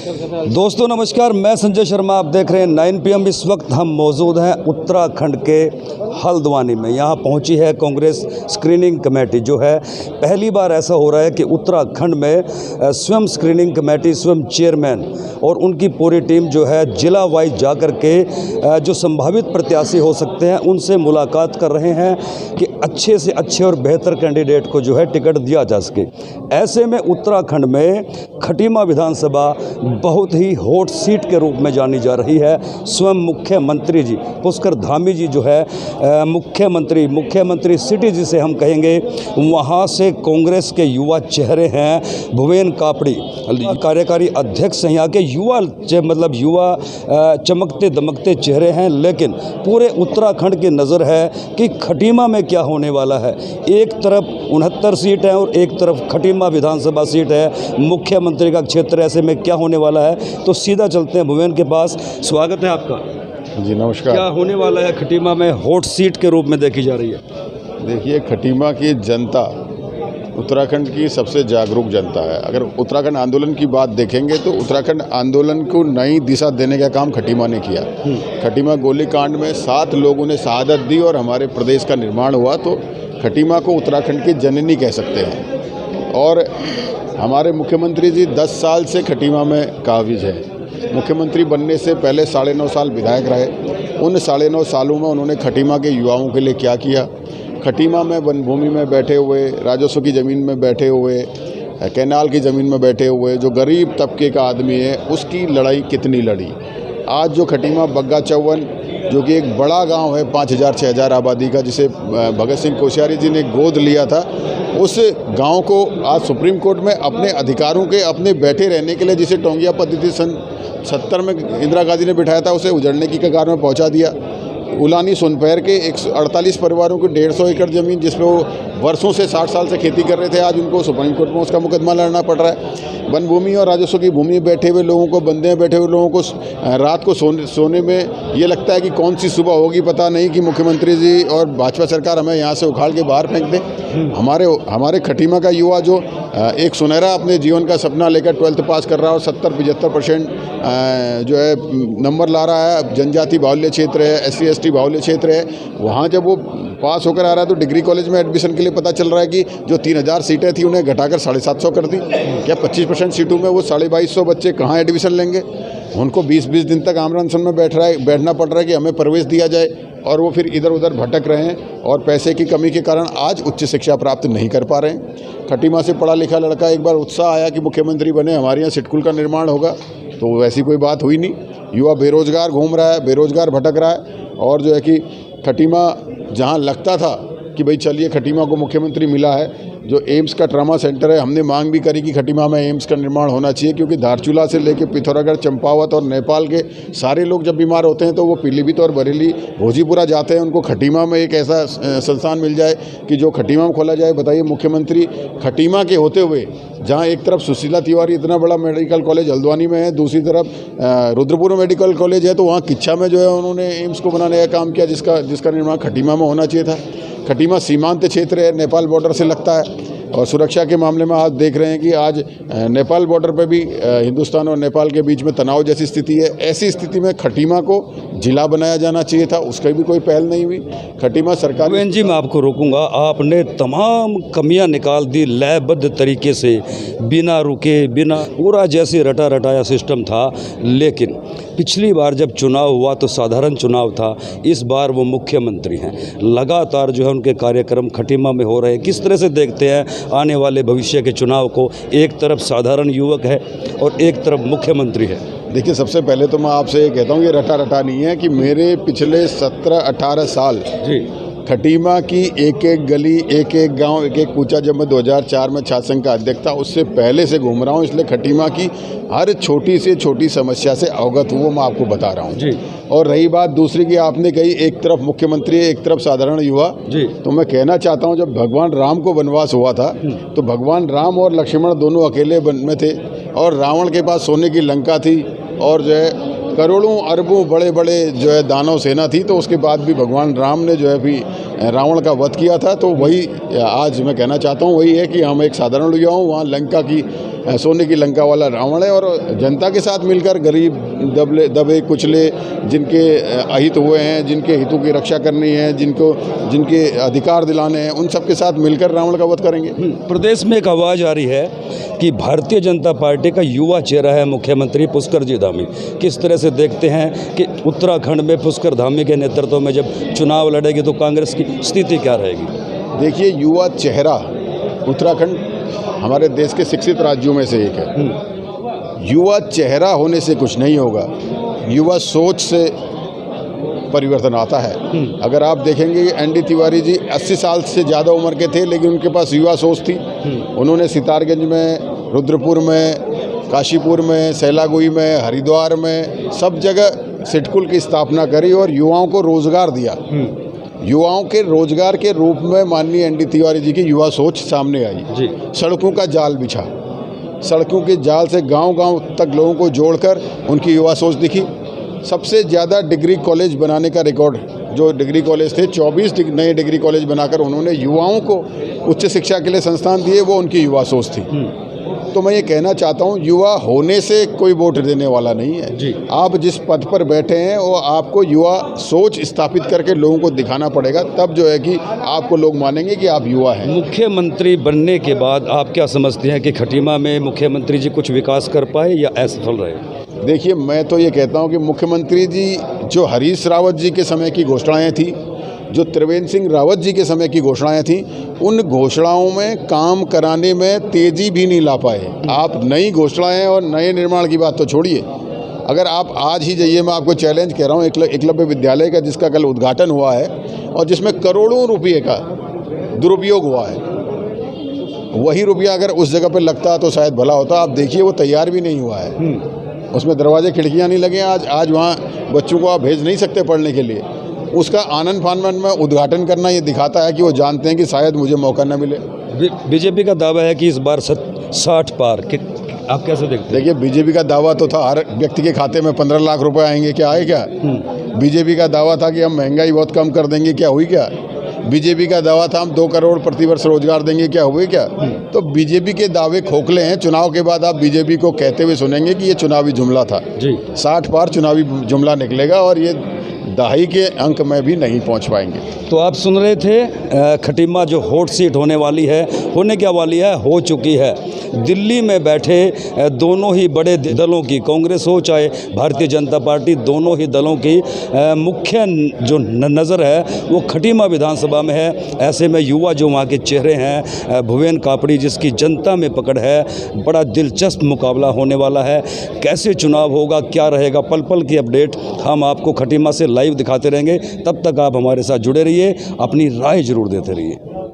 दोस्तों नमस्कार, मैं संजय शर्मा। आप देख रहे हैं 9 PM। इस वक्त हम मौजूद हैं उत्तराखंड के हल्द्वानी में। यहाँ पहुँची है कांग्रेस स्क्रीनिंग कमेटी। जो है पहली बार ऐसा हो रहा है कि उत्तराखंड में स्वयं स्क्रीनिंग कमेटी, स्वयं चेयरमैन और उनकी पूरी टीम जो है जिला वाइज जा कर के जो संभावित प्रत्याशी हो सकते हैं उनसे मुलाकात कर रहे हैं कि अच्छे से अच्छे और बेहतर कैंडिडेट को जो है टिकट दिया जा सके। ऐसे में उत्तराखंड में खटीमा विधानसभा बहुत ही हॉट सीट के रूप में जानी जा रही है। स्वयं मुख्यमंत्री जी पुष्कर धामी जी जो है मुख्यमंत्री सिटी जिसे हम कहेंगे, वहाँ से कांग्रेस के युवा चेहरे हैं। भुवेन कापड़ी कार्यकारी अध्यक्ष हैं। यहाँ के युवा चमकते दमकते चेहरे हैं। लेकिन पूरे उत्तराखंड की नज़र है कि खटीमा में क्या होने वाला है। एक तरफ 69 सीट है और एक तरफ खटीमा विधानसभा सीट है, मुख्यमंत्री का क्षेत्र। ऐसे में क्या होने वाला है, तो सीधा चलते हैं भुवेन के पास। स्वागत है आपका जी। नमस्कार। क्या होने वाला है खटीमा में हॉट सीट के रूप में देखी जा रही है? देखिए, खटीमा की जनता उत्तराखंड की सबसे जागरूक जनता है। अगर उत्तराखंड आंदोलन की बात देखेंगे तो उत्तराखंड आंदोलन को नई दिशा देने का काम खटीमा ने किया। खटीमा गोलीकांड में 7 लोगों ने शहादत दी और हमारे प्रदेश का निर्माण हुआ, तो खटीमा को उत्तराखंड की जननी कह सकते हैं। और हमारे मुख्यमंत्री जी 10 साल से खटीमा में काबिज है। मुख्यमंत्री बनने से पहले 9.5 साल विधायक रहे। उन 9.5 सालों में उन्होंने खटीमा के युवाओं के लिए क्या किया। खटीमा में वन भूमि में बैठे हुए, राजस्व की ज़मीन में बैठे हुए, कैनाल की ज़मीन में बैठे हुए जो गरीब तबके का आदमी है, उसकी लड़ाई कितनी लड़ी। आज जो खटीमा बग्गा चौवन जो कि एक बड़ा गांव है 5000-6000 आबादी का, जिसे भगत सिंह कोश्यारी जी ने गोद लिया था, उस गांव को आज सुप्रीम कोर्ट में अपने अधिकारों के अपने बैठे रहने के लिए, जिसे टोंगिया पद्धति सन 70 में इंदिरा गांधी ने बिठाया था, उसे उजड़ने की कगार में पहुंचा दिया। उलानी सोनपहर के 148 परिवारों को 150 एकड़ ज़मीन, जिसमें वो वर्षों से 60 साल से खेती कर रहे थे, आज उनको सुप्रीम कोर्ट में उसका मुकदमा लड़ना पड़ रहा है। वन भूमि और राजस्व की भूमि में बैठे हुए लोगों को, बंदे में बैठे हुए लोगों को रात को सोने में ये लगता है कि कौन सी सुबह होगी, पता नहीं, कि मुख्यमंत्री जी और भाजपा सरकार हमें यहाँ से उखाड़ के बाहर फेंक दें। हमारे खटीमा का युवा जो एक सुनहरा अपने जीवन का सपना लेकर 12th पास कर रहा है और 70-75% जो है नंबर ला रहा है। जनजाति बाहुल्य क्षेत्र है, SC/ST बाहुल्य क्षेत्र है। वहाँ जब वो पास होकर आ रहा है तो डिग्री कॉलेज में एडमिशन के लिए पता चल रहा है कि जो 3000 सीटें थी उन्हें घटाकर 750 कर दी। क्या 25% सीटों में वो 2250 बच्चे कहाँ एडमिशन लेंगे? उनको 20-20 दिन तक आमरण अनशन में बैठना पड़ रहा है कि हमें प्रवेश दिया जाए, और वो फिर इधर उधर भटक रहे हैं और पैसे की कमी के कारण आज उच्च शिक्षा प्राप्त नहीं कर पा रहे हैं। खटीमा से पढ़ा लिखा लड़का, एक बार उत्साह आया कि मुख्यमंत्री बने, हमारे यहाँ सिटकुल का निर्माण होगा, तो वैसी कोई बात हुई नहीं। युवा बेरोजगार घूम रहा है, बेरोजगार भटक रहा है। और जो है कि खटीमा जहाँ लगता था कि भाई चलिए खटीमा को मुख्यमंत्री मिला है, जो एम्स का ट्रामा सेंटर है, हमने मांग भी करी कि खटीमा में एम्स का निर्माण होना चाहिए, क्योंकि धारचूला से लेकर पिथौरागढ़, चंपावत और नेपाल के सारे लोग जब बीमार होते हैं तो वो पीलीभीत और बरेली, भोजीपुरा जाते हैं। उनको खटीमा में एक ऐसा संस्थान मिल जाए कि जो खटीमा में खोला जाए। बताइए, मुख्यमंत्री खटीमा के होते हुए, जहाँ एक तरफ सुशीला तिवारी इतना बड़ा मेडिकल कॉलेज हल्द्वानी में है, दूसरी तरफ रुद्रपुर मेडिकल कॉलेज है, तो वहाँ किच्छा में जो है उन्होंने एम्स को बनाने का काम किया, जिसका निर्माण खटीमा में होना चाहिए था। खटीमा सीमांत क्षेत्र है, नेपाल बॉर्डर से लगता है, और सुरक्षा के मामले में आज देख रहे हैं कि आज नेपाल बॉर्डर पे भी हिंदुस्तान और नेपाल के बीच में तनाव जैसी स्थिति है। ऐसी स्थिति में खटीमा को जिला बनाया जाना चाहिए था, उसकी भी कोई पहल नहीं हुई। खटीमा सरकार जी, मैं आपको रोकूंगा। आपने तमाम कमियां निकाल दी लयबद्ध तरीके से, बिना रुके, बिना पूरा जैसे रटा रटाया सिस्टम था। लेकिन पिछली बार जब चुनाव हुआ तो साधारण चुनाव था, इस बार वो मुख्यमंत्री हैं। लगातार जो है उनके कार्यक्रम खटीमा में हो रहे हैं। किस तरह से देखते हैं आने वाले भविष्य के चुनाव को? एक तरफ साधारण युवक है और एक तरफ मुख्यमंत्री है। देखिए, सबसे पहले तो मैं आपसे ये कहता हूँ, ये रटा नहीं है कि मेरे पिछले 17-18 साल जी खटीमा की एक एक गली, एक एक गांव, एक एक कूचा, जब मैं 2004 में छात्र संघ का अध्यक्ष था उससे पहले से घूम रहा हूं, इसलिए खटीमा की हर छोटी से छोटी समस्या से अवगत हूँ, वो मैं आपको बता रहा हूँ जी। और रही बात दूसरी की, आपने कही एक तरफ मुख्यमंत्री एक तरफ साधारण युवा जी, तो मैं कहना चाहता हूँ, जब भगवान राम को वनवास हुआ था तो भगवान राम और लक्ष्मण दोनों अकेले वन में थे, और रावण के पास सोने की लंका थी, और जो है करोड़ों अरबों बड़े बड़े जो है दानव सेना थी, तो उसके बाद भी भगवान राम ने जो है भी रावण का वध किया था। तो वही आज मैं कहना चाहता हूँ, वही है कि हम एक साधारण लोग हूँ, वहाँ लंका की सोने की लंका वाला रावण है, और जनता के साथ मिलकर गरीब दबे कुचले जिनके अहित हुए हैं, जिनके हितों की रक्षा करनी है, जिनके अधिकार दिलाने हैं, उन सब के साथ मिलकर रावण का वध करेंगे। प्रदेश में एक आवाज़ आ रही है कि भारतीय जनता पार्टी का युवा चेहरा है मुख्यमंत्री पुष्कर जी धामी। किस तरह से देखते हैं कि उत्तराखंड में पुष्कर धामी के नेतृत्व में जब चुनाव लड़ेगी तो कांग्रेस की स्थिति क्या रहेगी? देखिए, युवा चेहरा, उत्तराखंड हमारे देश के शिक्षित राज्यों में से एक है। युवा चेहरा होने से कुछ नहीं होगा, युवा सोच से परिवर्तन आता है। अगर आप देखेंगे एनडी तिवारी जी 80 साल से ज़्यादा उम्र के थे, लेकिन उनके पास युवा सोच थी। उन्होंने सितारगंज में, रुद्रपुर में, काशीपुर में, सैलागुई में, हरिद्वार में, सब जगह सिडकुल की स्थापना करी और युवाओं को रोजगार दिया। युवाओं के रोजगार के रूप में माननीय एनडी तिवारी जी की युवा सोच सामने आई। सड़कों का जाल बिछा, सड़कों के जाल से गांव-गांव तक लोगों को जोड़कर उनकी युवा सोच दिखी। सबसे ज़्यादा डिग्री कॉलेज बनाने का रिकॉर्ड जो डिग्री कॉलेज थे, 24 नए डिग्री कॉलेज बनाकर उन्होंने युवाओं को उच्च शिक्षा के लिए संस्थान दिए, वो उनकी युवा सोच थी। तो मैं ये कहना चाहता हूँ, युवा होने से कोई वोट देने वाला नहीं है। आप जिस पद पर बैठे हैं वो आपको युवा सोच स्थापित करके लोगों को दिखाना पड़ेगा, तब जो है कि आपको लोग मानेंगे कि आप युवा हैं। मुख्यमंत्री बनने के बाद आप क्या समझते हैं कि खटीमा में मुख्यमंत्री जी कुछ विकास कर पाए या असफल रहे? देखिए, मैं तो ये कहता हूँ कि मुख्यमंत्री जी जो हरीश रावत जी के समय की घोषणाएँ थी, जो त्रिवेंद्र सिंह रावत जी के समय की घोषणाएं थीं, उन घोषणाओं में काम कराने में तेज़ी भी नहीं ला पाए। आप नई घोषणाएं और नए निर्माण की बात तो छोड़िए, अगर आप आज ही जाइए, मैं आपको चैलेंज कह रहा हूँ, एकलव्य विद्यालय का जिसका कल उद्घाटन हुआ है और जिसमें करोड़ों रुपये का दुरुपयोग हुआ है, वही रुपया अगर उस जगह पर लगता तो शायद भला होता। आप देखिए, वो तैयार भी नहीं हुआ है, उसमें दरवाजे खिड़कियाँ नहीं लगे। आज वहाँ बच्चों को आप भेज नहीं सकते पढ़ने के लिए। उसका आनंद फानन में उद्घाटन करना ये दिखाता है कि वो जानते हैं कि शायद मुझे मौका न मिले। बीजेपी का दावा है कि इस बार 60 पार, आप कैसे देखते हैं? देखिए, बीजेपी का दावा तो था हर व्यक्ति के खाते में 15 लाख रुपए आएंगे, क्या आए? क्या बीजेपी का दावा था कि हम महंगाई बहुत कम कर देंगे, क्या हुई? क्या बीजेपी का दावा था हम 2 करोड़ प्रतिवर्ष रोजगार देंगे, क्या हुए? क्या तो बीजेपी के दावे खोखले हैं। चुनाव के बाद आप बीजेपी को कहते हुए सुनेंगे कि ये चुनावी जुमला था। 60 पार चुनावी जुमला निकलेगा और ये दहाई के अंक में भी नहीं पहुंच पाएंगे। तो आप सुन रहे थे, खटीमा जो हॉट सीट होने वाली है, होने क्या वाली है, हो चुकी है। दिल्ली में बैठे दोनों ही बड़े दलों की, कांग्रेस हो चाहे भारतीय जनता पार्टी, दोनों ही दलों की मुख्य जो नज़र है वो खटीमा विधानसभा में है। ऐसे में युवा जो वहाँ के चेहरे हैं, भुवन कापड़ी जिसकी जनता में पकड़ है, बड़ा दिलचस्प मुकाबला होने वाला है। कैसे चुनाव होगा, क्या रहेगा, पल पल की अपडेट हम आपको खटीमा से लाइव दिखाते रहेंगे। तब तक आप हमारे साथ जुड़े रहिए, अपनी राय जरूर देते रहिए।